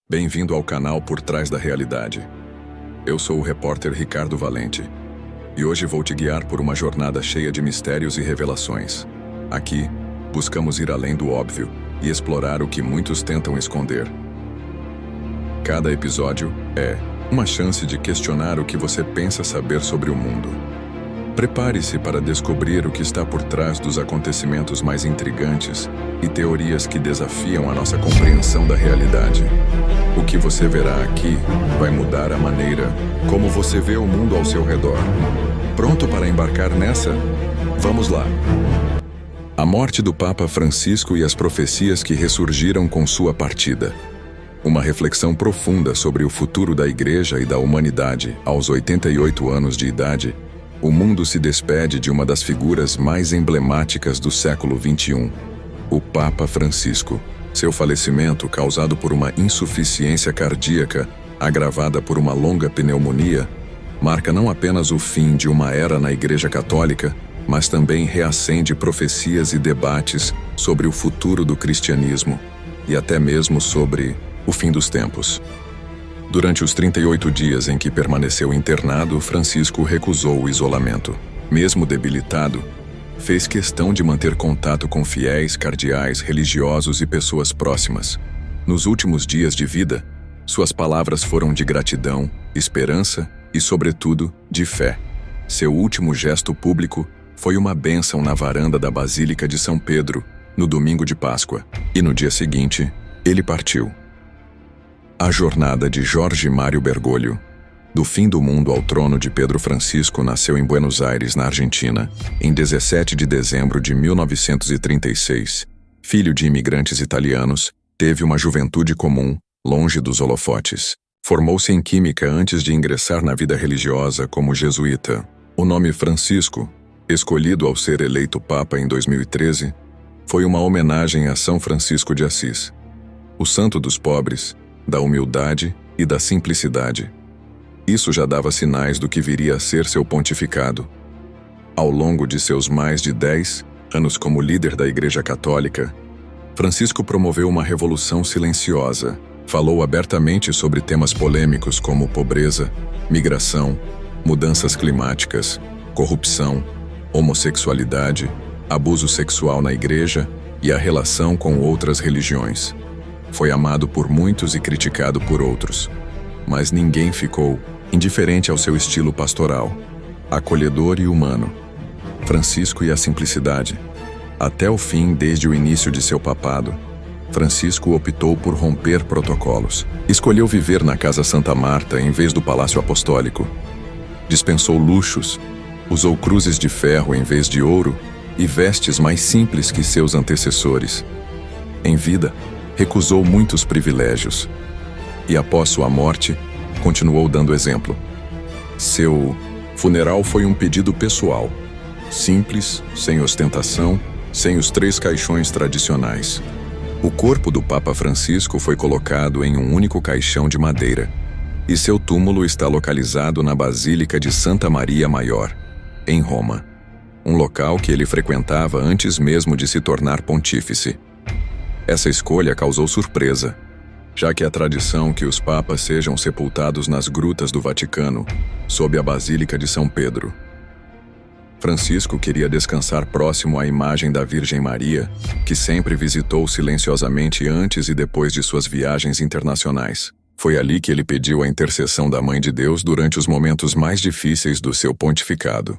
Bem-vindo ao canal Por Trás da Realidade. Eu sou o repórter Ricardo Valente e hoje vou te guiar por uma jornada cheia de mistérios e revelações. Aqui, buscamos ir além do óbvio e explorar o que muitos tentam esconder. Cada episódio é uma chance de questionar o que você pensa saber sobre o mundo. Prepare-se para descobrir o que está por trás dos acontecimentos mais intrigantes e teorias que desafiam a nossa compreensão da realidade. O que você verá aqui vai mudar a maneira como você vê o mundo ao seu redor. Pronto para embarcar nessa? Vamos lá! A morte do Papa Francisco e as profecias que ressurgiram com sua partida. Uma reflexão profunda sobre o futuro da Igreja e da humanidade. Aos 88 anos de idade, o mundo se despede de uma das figuras mais emblemáticas do século XXI, o Papa Francisco. Seu falecimento, causado por uma insuficiência cardíaca agravada por uma longa pneumonia, marca não apenas o fim de uma era na Igreja Católica, mas também reacende profecias e debates sobre o futuro do cristianismo e até mesmo sobre o fim dos tempos. Durante os 38 dias em que permaneceu internado, Francisco recusou o isolamento. Mesmo debilitado, fez questão de manter contato com fiéis, cardeais, religiosos e pessoas próximas. Nos últimos dias de vida, suas palavras foram de gratidão, esperança e, sobretudo, de fé. Seu último gesto público foi uma bênção na varanda da Basílica de São Pedro, no domingo de Páscoa, e no dia seguinte, ele partiu. A jornada de Jorge Mário Bergoglio, do fim do mundo ao trono de Pedro Francisco, nasceu em Buenos Aires, na Argentina, em 17 de dezembro de 1936. Filho de imigrantes italianos, teve uma juventude comum, longe dos holofotes. Formou-se em química antes de ingressar na vida religiosa como jesuíta. O nome Francisco, escolhido ao ser eleito Papa em 2013, foi uma homenagem a São Francisco de Assis, o santo dos pobres, da humildade e da simplicidade. Isso já dava sinais do que viria a ser seu pontificado. Ao longo de seus mais de 10 anos como líder da Igreja Católica, Francisco promoveu uma revolução silenciosa. Falou abertamente sobre temas polêmicos como pobreza, migração, mudanças climáticas, corrupção, homossexualidade, abuso sexual na Igreja e a relação com outras religiões. Foi amado por muitos e criticado por outros, mas ninguém ficou indiferente ao seu estilo pastoral, acolhedor e humano. Francisco e a simplicidade. Até o fim, desde o início de seu papado, Francisco optou por romper protocolos. Escolheu viver na Casa Santa Marta em vez do Palácio Apostólico. Dispensou luxos, usou cruzes de ferro em vez de ouro e vestes mais simples que seus antecessores. Em vida, recusou muitos privilégios e, após sua morte, continuou dando exemplo. Seu funeral foi um pedido pessoal, simples, sem ostentação, sem os 3 caixões tradicionais. O corpo do Papa Francisco foi colocado em um único caixão de madeira e seu túmulo está localizado na Basílica de Santa Maria Maior, em Roma, um local que ele frequentava antes mesmo de se tornar pontífice. Essa escolha causou surpresa, já que a tradição que os papas sejam sepultados nas grutas do Vaticano, sob a Basílica de São Pedro. Francisco queria descansar próximo à imagem da Virgem Maria, que sempre visitou silenciosamente antes e depois de suas viagens internacionais. Foi ali que ele pediu a intercessão da Mãe de Deus durante os momentos mais difíceis do seu pontificado.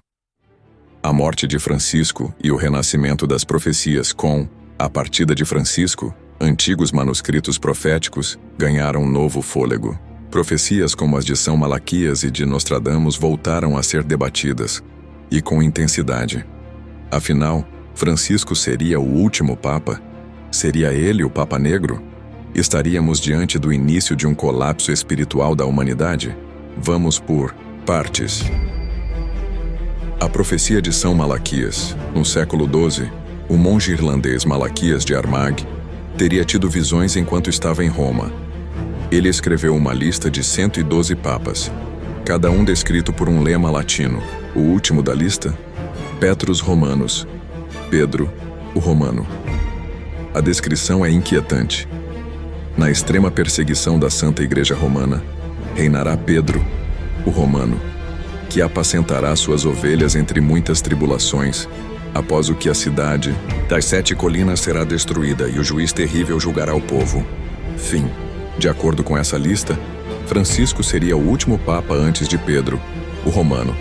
A morte de Francisco e o renascimento das profecias com a partida de Francisco, antigos manuscritos proféticos ganharam um novo fôlego. Profecias como as de São Malaquias e de Nostradamus voltaram a ser debatidas, e com intensidade. Afinal, Francisco seria o último Papa? Seria ele o Papa Negro? Estaríamos diante do início de um colapso espiritual da humanidade? Vamos por partes. A profecia de São Malaquias, no século XII, o monge irlandês Malaquias de Armagh teria tido visões enquanto estava em Roma. Ele escreveu uma lista de 112 papas, cada um descrito por um lema latino. O último da lista? Petrus Romanus, Pedro, o Romano. A descrição é inquietante. Na extrema perseguição da Santa Igreja Romana, reinará Pedro, o Romano, que apacentará suas ovelhas entre muitas tribulações, após o que a cidade das 7 colinas será destruída e o juiz terrível julgará o povo. Fim. De acordo com essa lista, Francisco seria o último papa antes de Pedro, o Romano.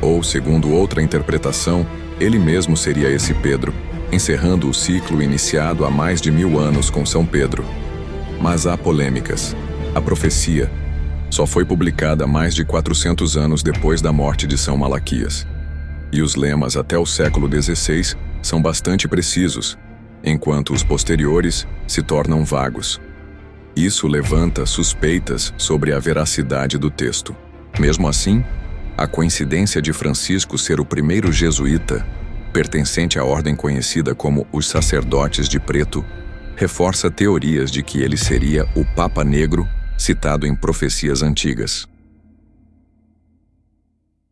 Ou, segundo outra interpretação, ele mesmo seria esse Pedro, encerrando o ciclo iniciado há mais de 1000 anos com São Pedro. Mas há polêmicas. A profecia só foi publicada mais de 400 anos depois da morte de São Malaquias. E os lemas até o século XVI são bastante precisos, enquanto os posteriores se tornam vagos. Isso levanta suspeitas sobre a veracidade do texto. Mesmo assim, a coincidência de Francisco ser o primeiro jesuíta, pertencente à ordem conhecida como os Sacerdotes de Preto, reforça teorias de que ele seria o Papa Negro citado em profecias antigas.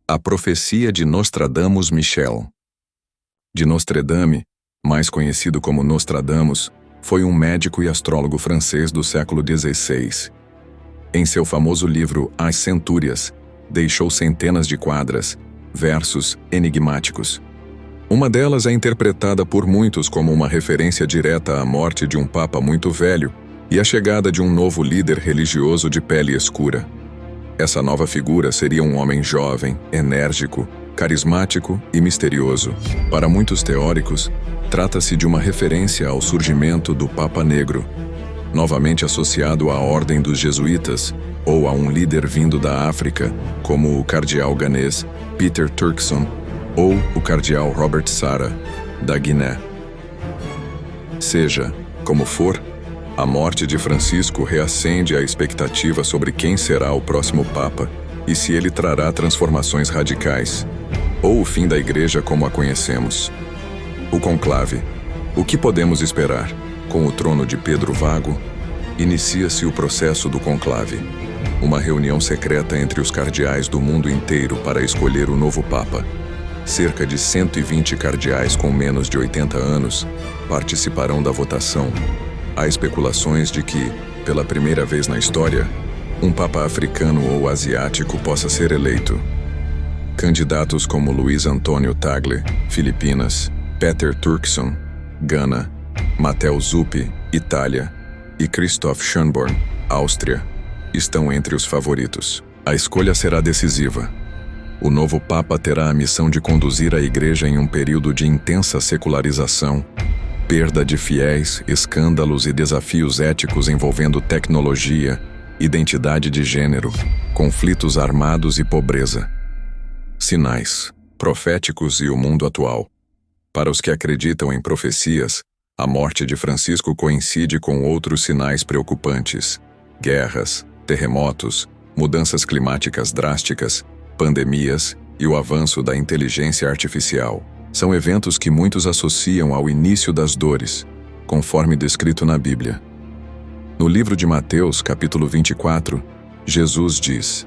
A profecia de Nostradamus Michel. De Nostredame, mais conhecido como Nostradamus, foi um médico e astrólogo francês do século XVI. Em seu famoso livro As Centúrias, deixou centenas de quadras, versos enigmáticos. Uma delas é interpretada por muitos como uma referência direta à morte de um papa muito velho e à chegada de um novo líder religioso de pele escura. Essa nova figura seria um homem jovem, enérgico, carismático e misterioso. Para muitos teóricos, trata-se de uma referência ao surgimento do Papa Negro, novamente associado à Ordem dos Jesuítas ou a um líder vindo da África, como o cardeal ganês Peter Turkson ou o cardeal Robert Sarah, da Guiné. Seja como for, a morte de Francisco reacende a expectativa sobre quem será o próximo Papa e se ele trará transformações radicais, ou o fim da Igreja como a conhecemos. O conclave. O que podemos esperar? Com o trono de Pedro vago, inicia-se o processo do conclave, uma reunião secreta entre os cardeais do mundo inteiro para escolher o novo Papa. Cerca de 120 cardeais com menos de 80 anos participarão da votação. Há especulações de que, pela primeira vez na história, um Papa africano ou asiático possa ser eleito. Candidatos como Luiz Antônio Tagle, Filipinas, Peter Turkson, Gana, Matteo Zuppi, Itália, e Christoph Schönborn, Áustria, estão entre os favoritos. A escolha será decisiva. O novo Papa terá a missão de conduzir a Igreja em um período de intensa secularização, perda de fiéis, escândalos e desafios éticos envolvendo tecnologia, identidade de gênero, conflitos armados e pobreza. Sinais, proféticos e o mundo atual. Para os que acreditam em profecias, a morte de Francisco coincide com outros sinais preocupantes: guerras, terremotos, mudanças climáticas drásticas, pandemias e o avanço da inteligência artificial. São eventos que muitos associam ao início das dores, conforme descrito na Bíblia. No livro de Mateus, capítulo 24, Jesus diz: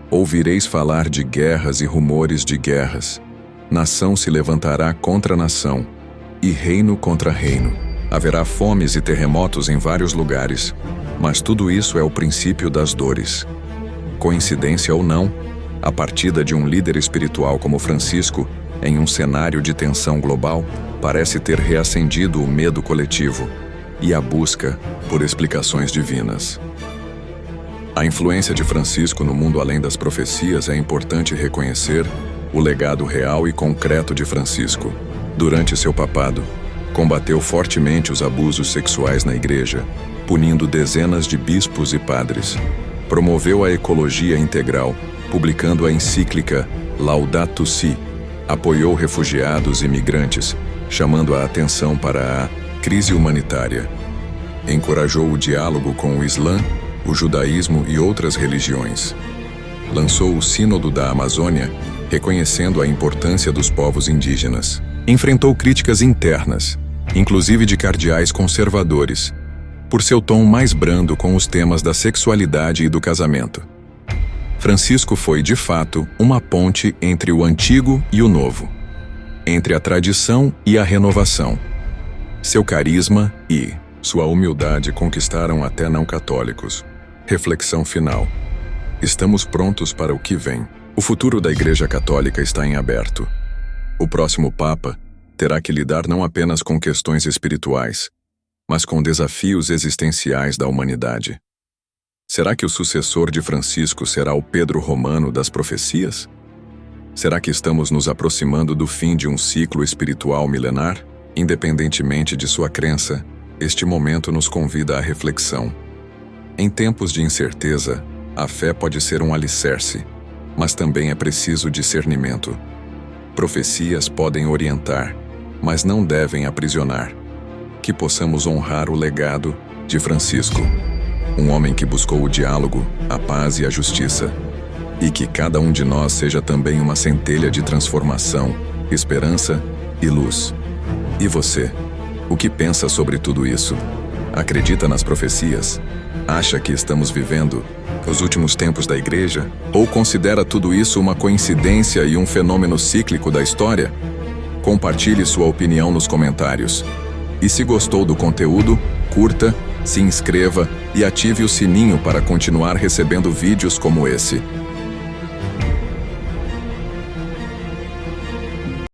Ouvireis falar de guerras e rumores de guerras. Nação se levantará contra nação, e reino contra reino. Haverá fomes e terremotos em vários lugares, mas tudo isso é o princípio das dores. Coincidência ou não, a partida de um líder espiritual como Francisco, em um cenário de tensão global, parece ter reacendido o medo coletivo e a busca por explicações divinas. A influência de Francisco no mundo além das profecias é importante reconhecer o legado real e concreto de Francisco. Durante seu papado, combateu fortemente os abusos sexuais na Igreja, punindo dezenas de bispos e padres. Promoveu a ecologia integral, publicando a encíclica Laudato Si. Apoiou refugiados e migrantes, chamando a atenção para a crise humanitária. Encorajou o diálogo com o Islã, o judaísmo e outras religiões. Lançou o Sínodo da Amazônia, reconhecendo a importância dos povos indígenas. Enfrentou críticas internas, inclusive de cardeais conservadores, por seu tom mais brando com os temas da sexualidade e do casamento. Francisco foi, de fato, uma ponte entre o antigo e o novo, entre a tradição e a renovação. Seu carisma e Sua humildade conquistaram até não católicos. Reflexão final. Estamos prontos para o que vem. O futuro da Igreja Católica está em aberto. O próximo Papa terá que lidar não apenas com questões espirituais, mas com desafios existenciais da humanidade. Será que o sucessor de Francisco será o Pedro Romano das profecias? Será que estamos nos aproximando do fim de um ciclo espiritual milenar? Independentemente de sua crença, este momento nos convida à reflexão. Em tempos de incerteza, a fé pode ser um alicerce, mas também é preciso discernimento. Profecias podem orientar, mas não devem aprisionar. Que possamos honrar o legado de Francisco, um homem que buscou o diálogo, a paz e a justiça, e que cada um de nós seja também uma centelha de transformação, esperança e luz. E você? O que pensa sobre tudo isso? Acredita nas profecias? Acha que estamos vivendo os últimos tempos da Igreja? Ou considera tudo isso uma coincidência e um fenômeno cíclico da história? Compartilhe sua opinião nos comentários. E se gostou do conteúdo, curta, se inscreva e ative o sininho para continuar recebendo vídeos como esse.